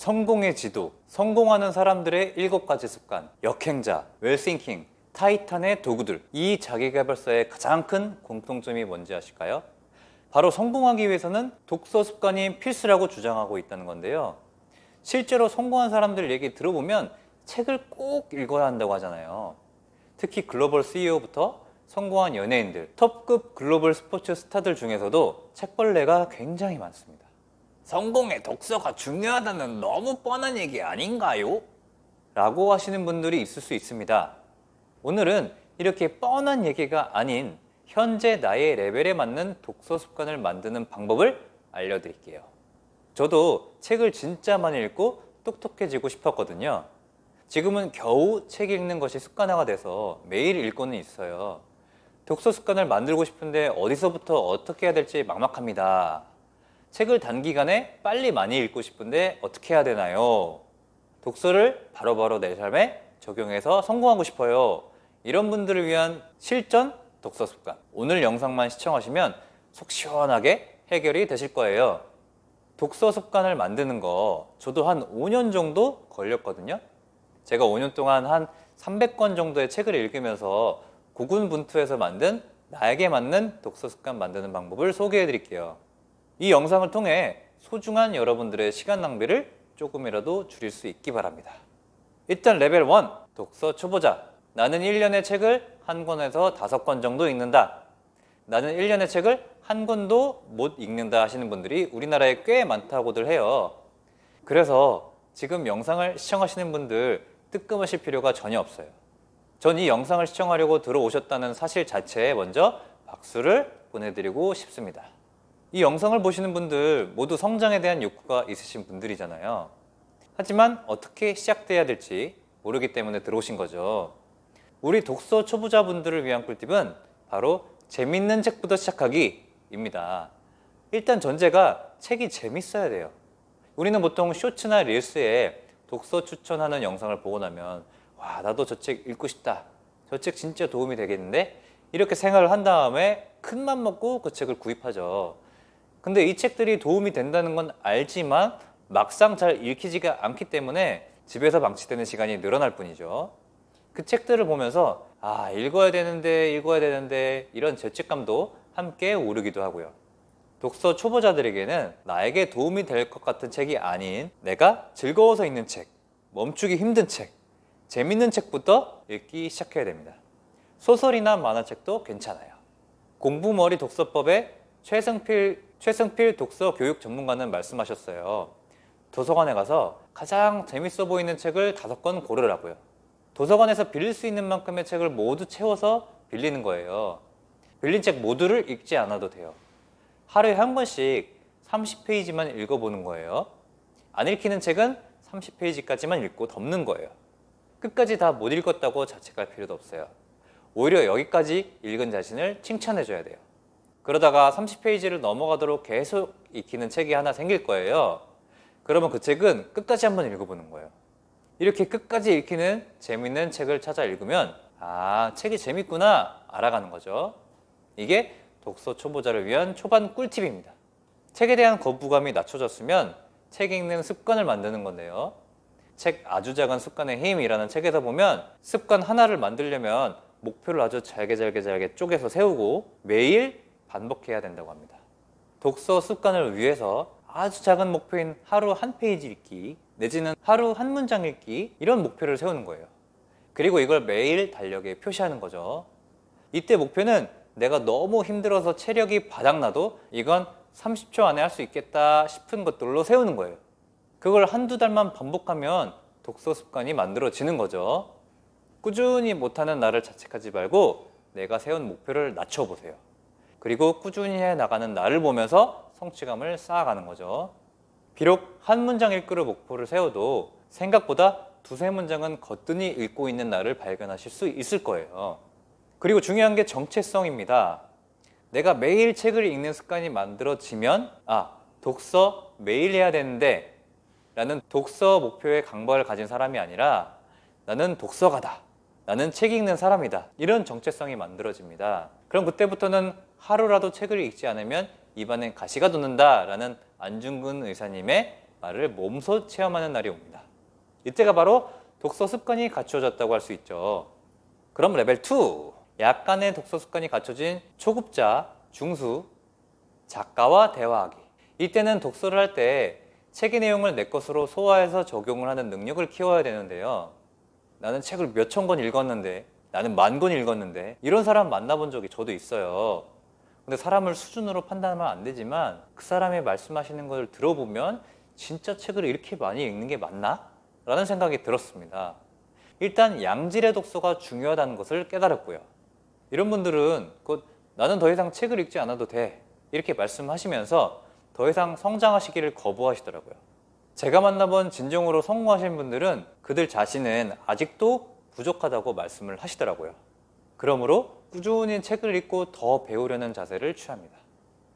성공의 지도, 성공하는 사람들의 7가지 습관, 역행자, 웰싱킹, 타이탄의 도구들. 이 자기계발서의 가장 큰 공통점이 뭔지 아실까요? 바로 성공하기 위해서는 독서 습관이 필수라고 주장하고 있다는 건데요. 실제로 성공한 사람들 얘기 들어보면 책을 꼭 읽어야 한다고 하잖아요. 특히 글로벌 CEO부터 성공한 연예인들, 톱급 글로벌 스포츠 스타들 중에서도 책벌레가 굉장히 많습니다. 성공에 독서가 중요하다는 너무 뻔한 얘기 아닌가요? 라고 하시는 분들이 있을 수 있습니다. 오늘은 이렇게 뻔한 얘기가 아닌 현재 나의 레벨에 맞는 독서 습관을 만드는 방법을 알려드릴게요. 저도 책을 진짜 많이 읽고 똑똑해지고 싶었거든요. 지금은 겨우 책 읽는 것이 습관화가 돼서 매일 읽고는 있어요. 독서 습관을 만들고 싶은데 어디서부터 어떻게 해야 될지 막막합니다. 책을 단기간에 빨리 많이 읽고 싶은데 어떻게 해야 되나요? 독서를 바로바로 내 삶에 적용해서 성공하고 싶어요. 이런 분들을 위한 실전 독서 습관. 오늘 영상만 시청하시면 속 시원하게 해결이 되실 거예요. 독서 습관을 만드는 거 저도 한 5년 정도 걸렸거든요. 제가 5년 동안 한 300권 정도의 책을 읽으면서 고군분투해서 만든 나에게 맞는 독서 습관 만드는 방법을 소개해 드릴게요. 이 영상을 통해 소중한 여러분들의 시간 낭비를 조금이라도 줄일 수 있기 바랍니다. 일단 레벨 1, 독서 초보자. 나는 1년에 책을 한 권에서 5권 정도 읽는다. 나는 1년에 책을 한 권도 못 읽는다 하시는 분들이 우리나라에 꽤 많다고들 해요. 그래서 지금 영상을 시청하시는 분들 뜨끔하실 필요가 전혀 없어요. 전 이 영상을 시청하려고 들어오셨다는 사실 자체에 먼저 박수를 보내드리고 싶습니다. 이 영상을 보시는 분들 모두 성장에 대한 욕구가 있으신 분들이잖아요. 하지만 어떻게 시작돼야 될지 모르기 때문에 들어오신 거죠. 우리 독서 초보자분들을 위한 꿀팁은 바로 재밌는 책부터 시작하기입니다. 일단 전제가 책이 재밌어야 돼요. 우리는 보통 쇼츠나 릴스에 독서 추천하는 영상을 보고 나면 와, 나도 저 책 읽고 싶다. 저 책 진짜 도움이 되겠는데? 이렇게 생각을 한 다음에 큰맘 먹고 그 책을 구입하죠. 근데 이 책들이 도움이 된다는 건 알지만 막상 잘 읽히지가 않기 때문에 집에서 방치되는 시간이 늘어날 뿐이죠. 그 책들을 보면서 아, 읽어야 되는데 이런 죄책감도 함께 오르기도 하고요. 독서 초보자들에게는 나에게 도움이 될 것 같은 책이 아닌 내가 즐거워서 읽는 책, 멈추기 힘든 책, 재밌는 책부터 읽기 시작해야 됩니다. 소설이나 만화책도 괜찮아요. 공부머리 독서법의 최승필 독서 교육 전문가는 말씀하셨어요. 도서관에 가서 가장 재밌어 보이는 책을 5권 고르라고요. 도서관에서 빌릴 수 있는 만큼의 책을 모두 채워서 빌리는 거예요. 빌린 책 모두를 읽지 않아도 돼요. 하루에 한 권씩 30페이지만 읽어보는 거예요. 안 읽히는 책은 30페이지까지만 읽고 덮는 거예요. 끝까지 다 못 읽었다고 자책할 필요도 없어요. 오히려 여기까지 읽은 자신을 칭찬해줘야 돼요. 그러다가 30페이지를 넘어가도록 계속 읽히는 책이 하나 생길 거예요. 그러면 그 책은 끝까지 한번 읽어보는 거예요. 이렇게 끝까지 읽히는 재밌는 책을 찾아 읽으면 아, 책이 재밌구나 알아가는 거죠. 이게 독서 초보자를 위한 초반 꿀팁입니다. 책에 대한 거부감이 낮춰졌으면 책 읽는 습관을 만드는 건데요. 책 아주 작은 습관의 힘이라는 책에서 보면 습관 하나를 만들려면 목표를 아주 잘게 쪼개서 세우고 매일 반복해야 된다고 합니다. 독서 습관을 위해서 아주 작은 목표인 하루 한 페이지 읽기 내지는 하루 한 문장 읽기 이런 목표를 세우는 거예요. 그리고 이걸 매일 달력에 표시하는 거죠. 이때 목표는 내가 너무 힘들어서 체력이 바닥나도 이건 30초 안에 할 수 있겠다 싶은 것들로 세우는 거예요. 그걸 한두 달만 반복하면 독서 습관이 만들어지는 거죠. 꾸준히 못하는 나를 자책하지 말고 내가 세운 목표를 낮춰보세요. 그리고 꾸준히 해나가는 나를 보면서 성취감을 쌓아가는 거죠. 비록 한 문장 읽기로 목표를 세워도 생각보다 두세 문장은 거뜬히 읽고 있는 나를 발견하실 수 있을 거예요. 그리고 중요한 게 정체성입니다. 내가 매일 책을 읽는 습관이 만들어지면 아, 독서 매일 해야 되는데 라는 독서 목표의 강박을 가진 사람이 아니라 나는 독서가다. 나는 책 읽는 사람이다. 이런 정체성이 만들어집니다. 그럼 그때부터는 하루라도 책을 읽지 않으면 입안에 가시가 돋는다 라는 안중근 의사님의 말을 몸소 체험하는 날이 옵니다. 이때가 바로 독서 습관이 갖추어졌다고 할 수 있죠. 그럼 레벨 2, 약간의 독서 습관이 갖춰진 초급자, 중수, 작가와 대화하기. 이때는 독서를 할 때 책의 내용을 내 것으로 소화해서 적용을 하는 능력을 키워야 되는데요. 나는 책을 몇천 권 읽었는데, 나는 10,000권 읽었는데, 이런 사람 만나본 적이 저도 있어요. 근데 사람을 수준으로 판단하면 안 되지만 그 사람이 말씀하시는 걸 들어보면 진짜 책을 이렇게 많이 읽는 게 맞나? 라는 생각이 들었습니다. 일단 양질의 독서가 중요하다는 것을 깨달았고요. 이런 분들은 곧 나는 더 이상 책을 읽지 않아도 돼 이렇게 말씀하시면서 더 이상 성장하시기를 거부하시더라고요. 제가 만나본 진정으로 성공하신 분들은 그들 자신은 아직도 부족하다고 말씀을 하시더라고요. 그러므로 꾸준히 책을 읽고 더 배우려는 자세를 취합니다.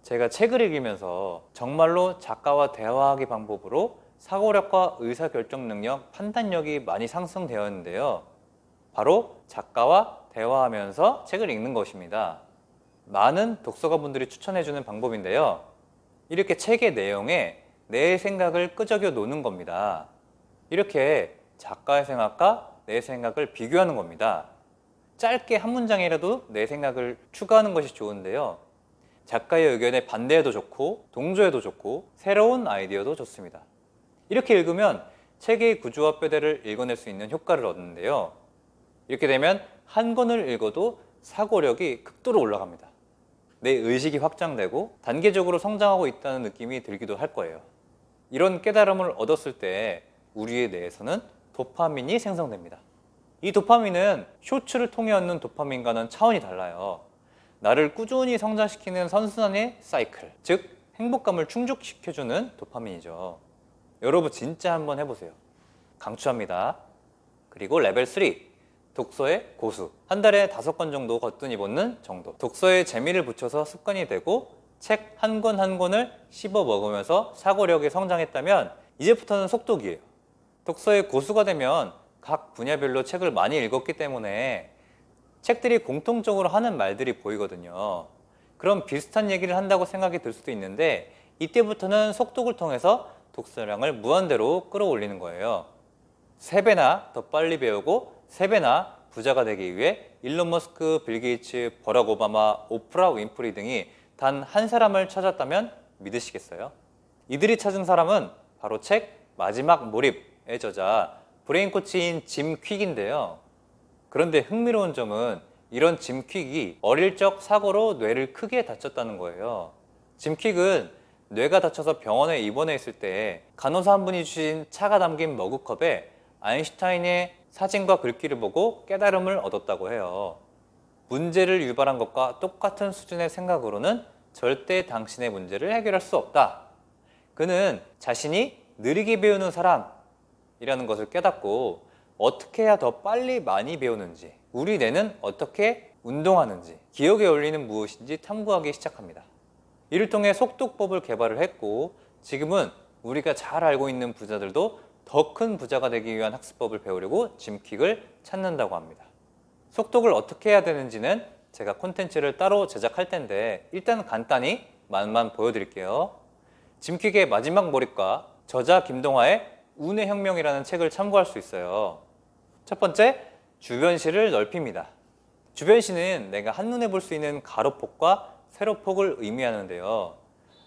제가 책을 읽으면서 정말로 작가와 대화하기 방법으로 사고력과 의사결정 능력, 판단력이 많이 상승되었는데요. 바로 작가와 대화하면서 책을 읽는 것입니다. 많은 독서가분들이 추천해주는 방법인데요. 이렇게 책의 내용에 내 생각을 끄적여 놓는 겁니다. 이렇게 작가의 생각과 내 생각을 비교하는 겁니다. 짧게 한 문장이라도 내 생각을 추가하는 것이 좋은데요. 작가의 의견에 반대해도 좋고 동조해도 좋고 새로운 아이디어도 좋습니다. 이렇게 읽으면 책의 구조와 뼈대를 읽어낼 수 있는 효과를 얻는데요. 이렇게 되면 한 권을 읽어도 사고력이 극도로 올라갑니다. 내 의식이 확장되고 단계적으로 성장하고 있다는 느낌이 들기도 할 거예요. 이런 깨달음을 얻었을 때 우리의 뇌에서는 도파민이 생성됩니다. 이 도파민은 쇼츠를 통해 얻는 도파민과는 차원이 달라요. 나를 꾸준히 성장시키는 선순환의 사이클, 즉 행복감을 충족시켜주는 도파민이죠. 여러분 진짜 한번 해보세요. 강추합니다. 그리고 레벨 3, 독서의 고수. 한 달에 5권 정도 거뜬히 보는 정도. 독서에 재미를 붙여서 습관이 되고 책 한 권 한 권을 씹어 먹으면서 사고력이 성장했다면 이제부터는 속독이에요. 독서의 고수가 되면 각 분야별로 책을 많이 읽었기 때문에 책들이 공통적으로 하는 말들이 보이거든요. 그럼 비슷한 얘기를 한다고 생각이 들 수도 있는데 이때부터는 속독을 통해서 독서량을 무한대로 끌어올리는 거예요. 3배나 더 빨리 배우고 3배나 부자가 되기 위해 일론 머스크, 빌 게이츠, 버락 오바마, 오프라 윈프리 등이 단 한 사람을 찾았다면 믿으시겠어요? 이들이 찾은 사람은 바로 책 마지막 몰입의 저자 브레인 코치인 짐 퀵인데요. 그런데 흥미로운 점은 이런 짐 퀵이 어릴 적 사고로 뇌를 크게 다쳤다는 거예요. 짐 퀵은 뇌가 다쳐서 병원에 입원해 있을 때 간호사 한 분이 주신 차가 담긴 머그컵에 아인슈타인의 사진과 글귀를 보고 깨달음을 얻었다고 해요. 문제를 유발한 것과 똑같은 수준의 생각으로는 절대 당신의 문제를 해결할 수 없다. 그는 자신이 느리게 배우는 사람이라는 것을 깨닫고 어떻게 해야 더 빨리 많이 배우는지, 우리 뇌는 어떻게 운동하는지, 기억에 원리는 무엇인지 탐구하기 시작합니다. 이를 통해 속독법을 개발을 했고 지금은 우리가 잘 알고 있는 부자들도 더 큰 부자가 되기 위한 학습법을 배우려고 짐 퀵을 찾는다고 합니다. 속독을 어떻게 해야 되는지는 제가 콘텐츠를 따로 제작할 텐데 일단 간단히 맛만 보여드릴게요. 짐 퀵의 마지막 몰입과 저자 김동하의 운의 혁명이라는 책을 참고할 수 있어요. 첫 번째, 주변시를 넓힙니다. 주변시는 내가 한눈에 볼 수 있는 가로폭과 세로폭을 의미하는데요.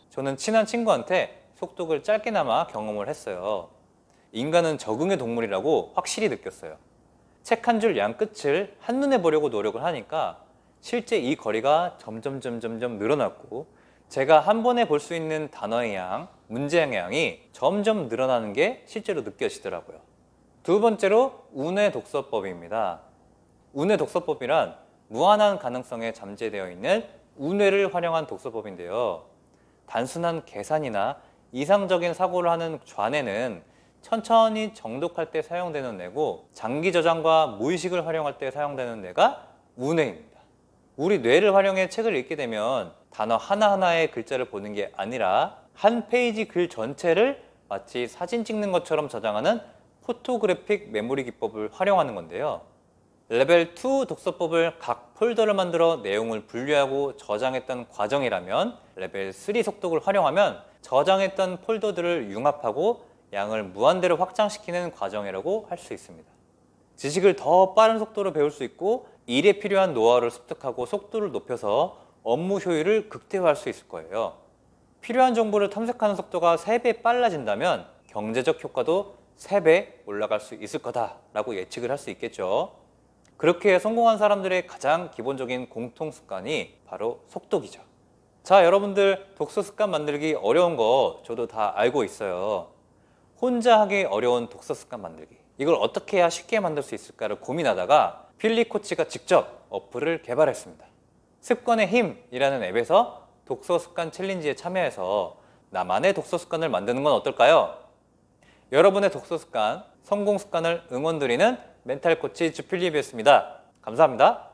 저는 친한 친구한테 속독을 짧게나마 경험을 했어요. 인간은 적응의 동물이라고 확실히 느꼈어요. 책 한 줄 양 끝을 한눈에 보려고 노력을 하니까 실제 이 거리가 점점 늘어났고 제가 한 번에 볼 수 있는 단어의 양, 문제의 양이 점점 늘어나는 게 실제로 느껴지더라고요. 두 번째로 운의 독서법입니다. 운의 독서법이란 무한한 가능성에 잠재되어 있는 운뇌를 활용한 독서법인데요. 단순한 계산이나 이상적인 사고를 하는 좌뇌는 천천히 정독할 때 사용되는 뇌고 장기 저장과 무의식을 활용할 때 사용되는 뇌가 우뇌입니다. 우리 뇌를 활용해 책을 읽게 되면 단어 하나하나의 글자를 보는 게 아니라 한 페이지 글 전체를 마치 사진 찍는 것처럼 저장하는 포토그래픽 메모리 기법을 활용하는 건데요. 레벨 2 독서법을 각 폴더를 만들어 내용을 분류하고 저장했던 과정이라면 레벨 3 속독을 활용하면 저장했던 폴더들을 융합하고 양을 무한대로 확장시키는 과정이라고 할 수 있습니다. 지식을 더 빠른 속도로 배울 수 있고 일에 필요한 노하우를 습득하고 속도를 높여서 업무 효율을 극대화할 수 있을 거예요. 필요한 정보를 탐색하는 속도가 3배 빨라진다면 경제적 효과도 3배 올라갈 수 있을 거다라고 예측을 할 수 있겠죠. 그렇게 성공한 사람들의 가장 기본적인 공통 습관이 바로 속독이죠. 자, 여러분들 독서 습관 만들기 어려운 거 저도 다 알고 있어요. 혼자 하기 어려운 독서 습관 만들기. 이걸 어떻게 해야 쉽게 만들 수 있을까를 고민하다가 필립 코치가 직접 어플을 개발했습니다. 습관의 힘이라는 앱에서 독서 습관 챌린지에 참여해서 나만의 독서 습관을 만드는 건 어떨까요? 여러분의 독서 습관, 성공 습관을 응원드리는 멘탈 코치 주필립이었습니다. 감사합니다.